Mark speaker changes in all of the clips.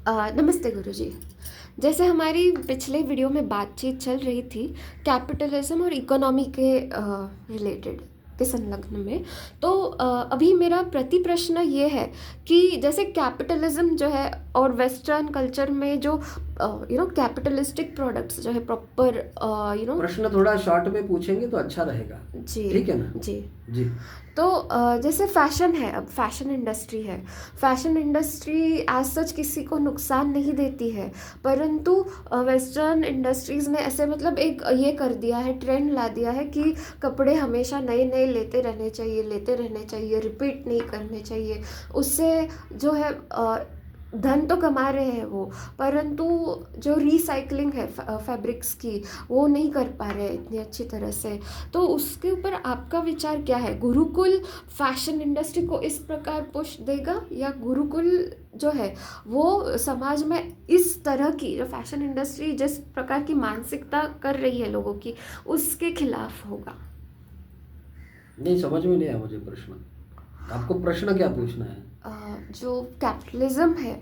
Speaker 1: नमस्ते गुरुजी। जैसे हमारी पिछले वीडियो में बातचीत चल रही थी कैपिटलिज्म और इकोनॉमी के रिलेटेड के संलग्न में, तो अभी मेरा प्रति प्रश्न ये है कि जैसे कैपिटलिज्म जो है और वेस्टर्न कल्चर में जो कैपिटलिस्टिक प्रोडक्ट्स जो है प्रॉपर
Speaker 2: प्रश्न थोड़ा शॉर्ट में पूछेंगे तो अच्छा रहेगा।
Speaker 1: जी
Speaker 2: ठीक है ना?
Speaker 1: जी।
Speaker 2: जी।
Speaker 1: तो जैसे फैशन है, अब फैशन इंडस्ट्री है। फैशन इंडस्ट्री एज सच किसी को नुकसान नहीं देती है, परंतु वेस्टर्न इंडस्ट्रीज़ ने ऐसे मतलब एक ये कर दिया है, ट्रेंड ला दिया है कि कपड़े हमेशा नए नए लेते रहने चाहिए, रिपीट नहीं करने चाहिए। उससे जो है धन तो कमा रहे हैं वो, परंतु जो रिसाइकलिंग है फैब्रिक्स की वो नहीं कर पा रहे इतनी अच्छी तरह से। तो उसके ऊपर आपका विचार क्या है? गुरुकुल फैशन इंडस्ट्री को इस प्रकार पुश देगा, या गुरुकुल जो है वो समाज में इस तरह की जो फैशन इंडस्ट्री जिस प्रकार की मानसिकता कर रही है लोगों की, उसके खिलाफ होगा?
Speaker 2: नहीं, समझ में नहीं आया मुझे प्रश्न। आपको प्रश्न क्या पूछना है?
Speaker 1: जो कैपिटलिज्म है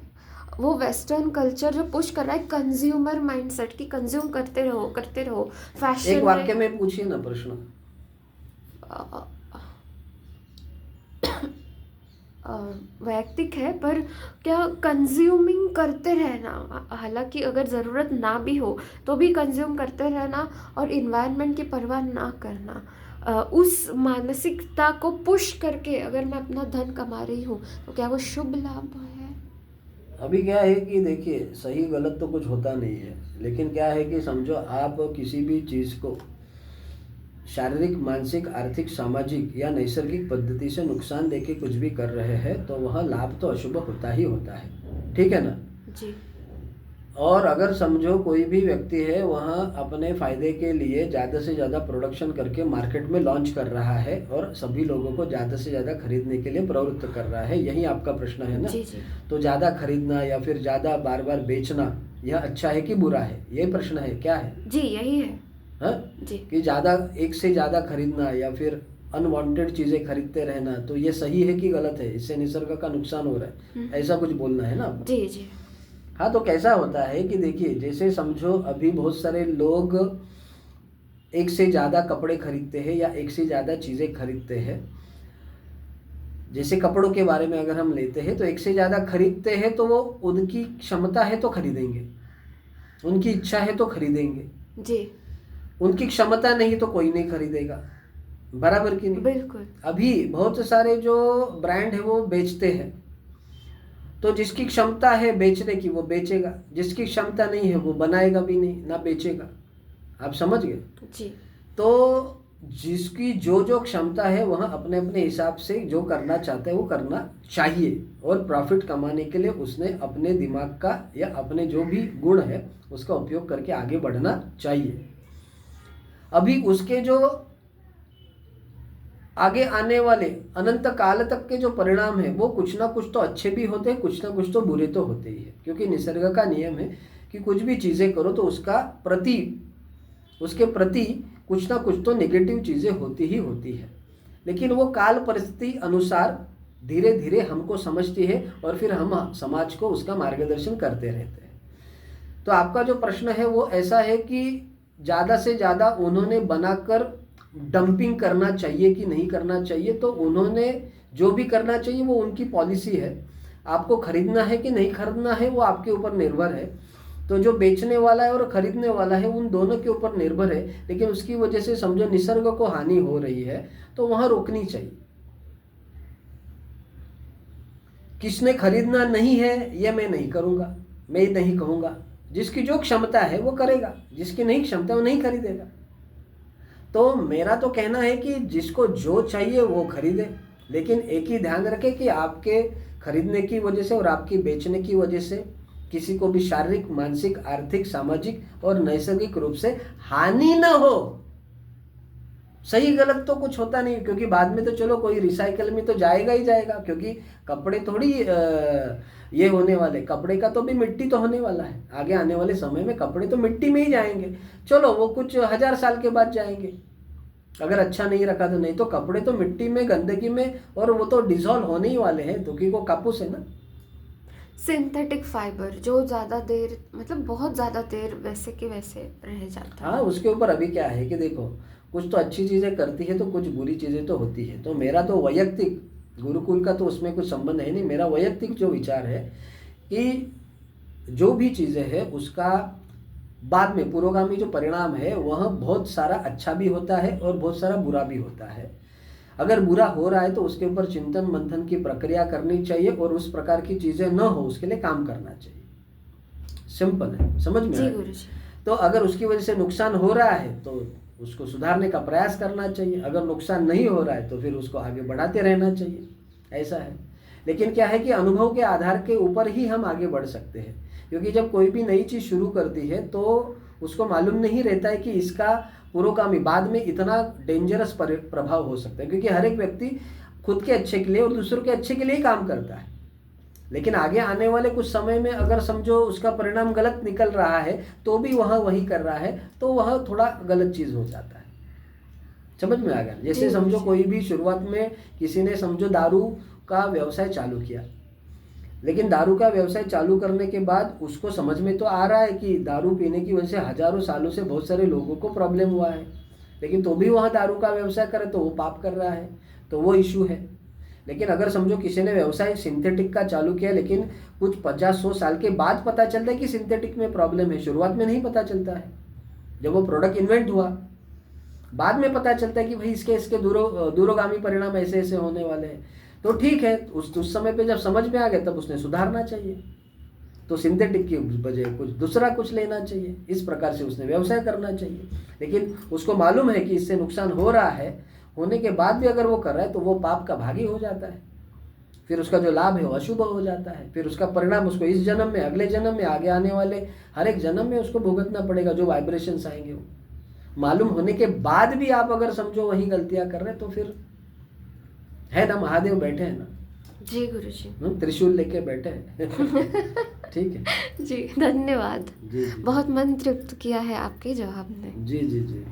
Speaker 1: वो वेस्टर्न कल्चर जो पुश कर रहा है कंज्यूमर माइंडसेट की, कंज्यूम करते रहो
Speaker 2: एक
Speaker 1: फैशन
Speaker 2: वाक्य में पूछिए ना प्रश्न।
Speaker 1: वैयक्तिक है, पर क्या कंज्यूमिंग करते रहना, हालांकि अगर ज़रूरत ना भी हो तो भी कंज्यूम करते रहना और इन्वायरमेंट की परवाह ना करना, उस मानसिकता को पुश करके अगर मैं अपना धन कमा रही हूँ तो क्या वो शुभ लाभ है?
Speaker 2: अभी क्या है कि देखिए, सही गलत तो कुछ होता नहीं है, लेकिन क्या है कि समझो आप किसी भी चीज़ को शारीरिक, मानसिक, आर्थिक, सामाजिक या नैसर्गिक पद्धति से नुकसान देके कुछ भी कर रहे हैं तो वह लाभ तो अशुभ होता ही होता है। ठीक है ना?
Speaker 1: जी
Speaker 2: और अगर समझो कोई भी व्यक्ति है वहाँ अपने फ़ायदे के लिए ज़्यादा से ज़्यादा प्रोडक्शन करके मार्केट में लॉन्च कर रहा है और सभी लोगों को ज़्यादा से ज़्यादा खरीदने के लिए प्रवृत्त कर रहा है, यही आपका प्रश्न है ना?
Speaker 1: जी जी
Speaker 2: तो ज़्यादा खरीदना या फिर ज़्यादा बार बार बेचना, यह अच्छा है कि बुरा है, ये प्रश्न है, क्या है?
Speaker 1: जी, यही है।
Speaker 2: हाँ?
Speaker 1: जी
Speaker 2: कि ज़्यादा, एक से ज़्यादा खरीदना या फिर अनवांटेड चीज़ें खरीदते रहना, तो ये सही है कि गलत है? इससे निसर्ग का नुकसान हो रहा है, ऐसा कुछ बोलना है ना आपको?
Speaker 1: जी जी
Speaker 2: हाँ, तो कैसा होता है कि देखिए, जैसे समझो अभी बहुत सारे लोग एक से ज़्यादा कपड़े खरीदते हैं या एक से ज़्यादा चीज़ें खरीदते हैं। जैसे कपड़ों के बारे में अगर हम लेते हैं तो एक से ज़्यादा खरीदते हैं तो वो उनकी क्षमता है तो खरीदेंगे, उनकी इच्छा है तो खरीदेंगे।
Speaker 1: जी
Speaker 2: उनकी क्षमता नहीं तो कोई नहीं खरीदेगा, बराबर कि नहीं?
Speaker 1: बिल्कुल।
Speaker 2: अभी बहुत सारे जो ब्रांड है वो बेचते हैं, तो जिसकी क्षमता है बेचने की वो बेचेगा, जिसकी क्षमता नहीं है वो बनाएगा भी नहीं, ना बेचेगा। आप समझ गए?
Speaker 1: जी
Speaker 2: तो जिसकी जो जो क्षमता है वह अपने अपने हिसाब से जो करना चाहता है वो करना चाहिए, और प्रॉफिट कमाने के लिए उसने अपने दिमाग का या अपने जो भी गुण है उसका उपयोग करके आगे बढ़ना चाहिए। अभी उसके जो आगे आने वाले अनंत काल तक के जो परिणाम है वो कुछ ना कुछ तो अच्छे भी होते हैं, कुछ ना कुछ तो बुरे तो होते ही है, क्योंकि निसर्ग का नियम है कि कुछ भी चीज़ें करो तो उसके प्रति कुछ ना कुछ तो नेगेटिव चीज़ें होती ही होती है, लेकिन वो काल परिस्थिति अनुसार धीरे धीरे हमको समझती है और फिर हम समाज को उसका मार्गदर्शन करते रहते हैं। तो आपका जो प्रश्न है वो ऐसा है कि ज़्यादा से ज़्यादा उन्होंने बनाकर डंपिंग करना चाहिए कि नहीं करना चाहिए, तो उन्होंने जो भी करना चाहिए वो उनकी पॉलिसी है। आपको खरीदना है कि नहीं खरीदना है वो आपके ऊपर निर्भर है। तो जो बेचने वाला है और खरीदने वाला है उन दोनों के ऊपर निर्भर है, लेकिन उसकी वजह से समझो निसर्ग को हानि हो रही है तो वहाँ रोकनी चाहिए। किसने खरीदना नहीं है ये मैं नहीं करूँगा, मैं नहीं कहूँगा। जिसकी जो क्षमता है वो करेगा, जिसकी नहीं क्षमता वो नहीं खरीदेगा। तो मेरा तो कहना है कि जिसको जो चाहिए वो खरीदे, लेकिन एक ही ध्यान रखें कि आपके खरीदने की वजह से और आपकी बेचने की वजह से किसी को भी शारीरिक, मानसिक, आर्थिक, सामाजिक और नैसर्गिक रूप से हानि ना हो। सही गलत तो कुछ होता नहीं, क्योंकि बाद में तो चलो कोई रिसाइकल में तो जाएगा ही जाएगा, क्योंकि कपड़े थोड़ी ये होने वाले, कपड़े का तो भी मिट्टी तो होने वाला है। आगे आने वाले समय में कपड़े तो मिट्टी में ही जाएंगे, चलो वो कुछ 1000 साल के बाद जाएंगे अगर अच्छा नहीं रखा तो। नहीं तो कपड़े तो मिट्टी में, गंदगी में, और वो तो डिजॉल्व होने ही वाले हैं, क्योंकि वो कापूस है ना।
Speaker 1: सिंथेटिक फाइबर जो ज़्यादा देर मतलब बहुत ज़्यादा देर वैसे के वैसे रह जाता है।
Speaker 2: हाँ, उसके ऊपर अभी क्या है कि देखो, कुछ तो अच्छी चीज़ें करती है तो कुछ बुरी चीज़ें तो होती है। तो मेरा तो वैयक्तिक, गुरुकुल का तो उसमें कुछ संबंध है नहीं, मेरा वैयक्तिक जो विचार है कि जो भी चीज़ें हैं उसका बाद में पुरोगामी जो परिणाम है वह बहुत सारा अच्छा भी होता है और बहुत सारा बुरा भी होता है। अगर बुरा हो रहा है तो उसके ऊपर चिंतन मंथन की प्रक्रिया करनी चाहिए और उस प्रकार की चीज़ें न हो उसके लिए काम करना चाहिए। सिंपल है, समझ में
Speaker 1: जी
Speaker 2: आया?
Speaker 1: गुरुजी।
Speaker 2: तो अगर उसकी वजह से नुकसान हो रहा है तो उसको सुधारने का प्रयास करना चाहिए, अगर नुकसान नहीं हो रहा है तो फिर उसको आगे बढ़ाते रहना चाहिए, ऐसा है। लेकिन क्या है कि अनुभव के आधार के ऊपर ही हम आगे बढ़ सकते हैं, क्योंकि जब कोई भी नई चीज़ शुरू करती है तो उसको मालूम नहीं रहता है कि इसका पुरोगामी बाद में इतना डेंजरस प्रभाव हो सकता है, क्योंकि हर एक व्यक्ति खुद के अच्छे के लिए और दूसरों के अच्छे के लिए ही काम करता है। लेकिन आगे आने वाले कुछ समय में अगर समझो उसका परिणाम गलत निकल रहा है तो भी वह वही कर रहा है, तो वह थोड़ा गलत चीज़ हो जाता है। समझ में आ गया? जैसे
Speaker 1: जी
Speaker 2: समझो
Speaker 1: गुरुजी।
Speaker 2: कोई भी शुरुआत में किसी ने समझो दारू का व्यवसाय चालू किया, लेकिन दारू का व्यवसाय चालू करने के बाद उसको समझ में तो आ रहा है कि दारू पीने की वजह से हजारों सालों से बहुत सारे लोगों को प्रॉब्लम हुआ है, लेकिन तो भी वह दारू का व्यवसाय करे तो वो पाप कर रहा है, तो वो इशू है। लेकिन अगर समझो किसी ने व्यवसाय सिंथेटिक का चालू किया, लेकिन कुछ 50-100 साल के बाद पता चलता है कि सिंथेटिक में प्रॉब्लम है, शुरुआत में नहीं पता चलता है। जब वो प्रोडक्ट इन्वेंट हुआ बाद में पता चलता है कि भाई इसके इसके दूरोगामी परिणाम ऐसे ऐसे होने वाले हैं, तो ठीक है, उस समय पे जब समझ में आ गया तब उसने सुधारना चाहिए, तो सिंथेटिक की बजाय कुछ दूसरा कुछ लेना चाहिए, इस प्रकार से उसने व्यवसाय करना चाहिए। लेकिन उसको मालूम है कि इससे नुकसान हो रहा है, होने के बाद भी अगर वो कर रहा है तो वो पाप का भागी हो जाता है, फिर उसका जो लाभ है वो अशुभ हो जाता है, फिर उसका परिणाम उसको इस जन्म में, अगले जन्म में, आगे आने वाले हर एक जन्म में उसको भुगतना पड़ेगा, जो वाइब्रेशंस आएंगे वो। मालूम होने के बाद भी आप अगर समझो वही गलतियां कर रहे हैं तो फिर है ना, महादेव बैठे हैं ना,
Speaker 1: जी गुरुजी।
Speaker 2: त्रिशूल लेके बैठे हैं। ठीक है
Speaker 1: जी धन्यवाद।
Speaker 2: जी जी
Speaker 1: बहुत मन तृप्त किया है आपके जवाब ने।
Speaker 2: जी जी जी।